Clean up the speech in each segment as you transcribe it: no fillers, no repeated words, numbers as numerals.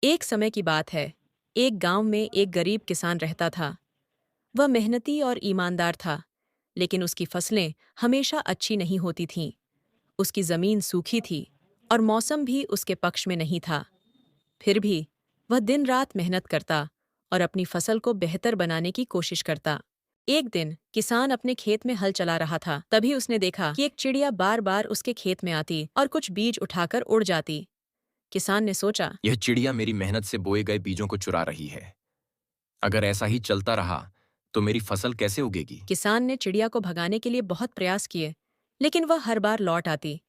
एक समय की बात है। एक गांव में एक गरीब किसान रहता था। वह मेहनती और ईमानदार था, लेकिन उसकी फसलें हमेशा अच्छी नहीं होती थीं। उसकी जमीन सूखी थी और मौसम भी उसके पक्ष में नहीं था। फिर भी वह दिन रात मेहनत करता और अपनी फसल को बेहतर बनाने की कोशिश करता। एक दिन किसान अपने खेत में हल चला रहा था, तभी उसने देखा कि एक चिड़िया बार बार उसके खेत में आती और कुछ बीज उठाकर उड़ जाती। किसान ने सोचा, यह चिड़िया मेरी मेहनत से बोए गए बीजों को चुरा रही है। अगर ऐसा ही चलता रहा तो मेरी फसल कैसे उगेगी? किसान ने चिड़िया को भगाने के लिए बहुत प्रयास किए, लेकिन वह हर बार लौट आती।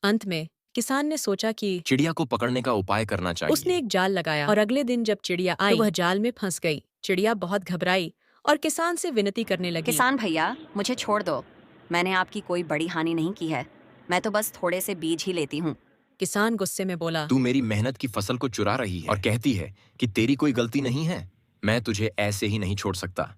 अंत में किसान ने सोचा कि चिड़िया को पकड़ने का उपाय करना उसने चाहिए। एक जाल लगाया और अगले दिन जब चिड़िया आई तो वह जाल में फंस गई। चिड़िया बहुत घबराई और किसान से विनती करने लगी। किसान भैया, मुझे छोड़ दो। मैंने आपकी कोई बड़ी हानि नहीं की है। मैं तो बस थोड़े से बीज ही लेती हूँ। किसान गुस्से में बोला, तू मेरी मेहनत की फसल को चुरा रही है और कहती है कि तेरी कोई गलती नहीं है। मैं तुझे ऐसे ही नहीं छोड़ सकता।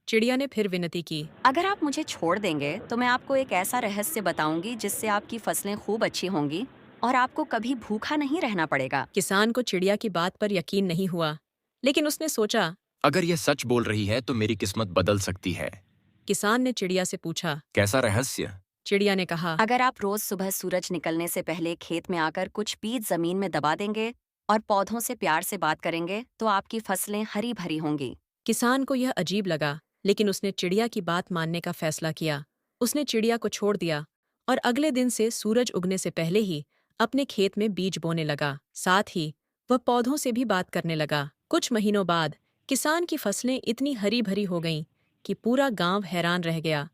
चिड़िया ने फिर विनती की। अगर आप मुझे छोड़ देंगे तो मैं आपको एक ऐसा रहस्य बताऊंगी जिससे आपकी फसलें खूब अच्छी होंगी और आपको कभी भूखा नहीं रहना पड़ेगा। किसान को चिड़िया की बात पर यकीन नहीं हुआ, लेकिन उसने सोचा। अगर यह सच बोल रही है तो मेरी किस्मत बदल सकती है। किसान ने चिड़िया से पूछा। कैसा रहस्य? चिड़िया ने कहा, अगर आप रोज सुबह सूरज निकलने से पहले खेत में आकर कुछ बीज जमीन में दबा देंगे और पौधों से प्यार से बात करेंगे तो आपकी फसलें हरी भरी होंगी। किसान को यह अजीब लगा, लेकिन उसने चिड़िया की बात मानने का फैसला किया। उसने चिड़िया को छोड़ दिया और अगले दिन से सूरज उगने से पहले ही अपने खेत में बीज बोने लगा। साथ ही वह पौधों से भी बात करने लगा। कुछ महीनों बाद किसान की फसलें इतनी हरी भरी हो गईं कि पूरा गांव हैरान रह गया।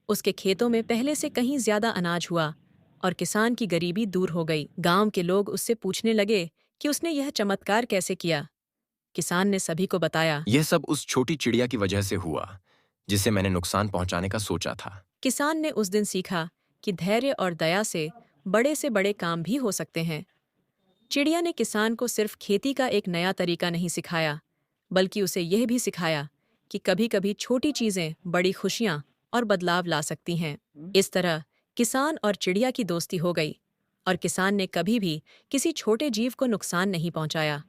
उसके खेतों में पहले से कहीं ज्यादा अनाज हुआ और किसान की गरीबी दूर हो गई। गांव के लोग उससे पूछने लगे कि उसने यह चमत्कार कैसे किया। किसान ने सभी को बताया। यह सब उस छोटी चिड़िया की वजह से हुआ जिसे मैंने नुकसान पहुंचाने का सोचा था। किसान ने उस दिन सीखा कि धैर्य और दया से बड़े काम भी हो सकते हैं। चिड़िया ने किसान को सिर्फ खेती का एक नया तरीका नहीं सिखाया, बल्कि उसे यह भी सिखाया कि कभी-कभी छोटी चीजें बड़ी खुशियां और बदलाव ला सकती हैं। इस तरह किसान और चिड़िया की दोस्ती हो गई और किसान ने कभी भी किसी छोटे जीव को नुकसान नहीं पहुंचाया।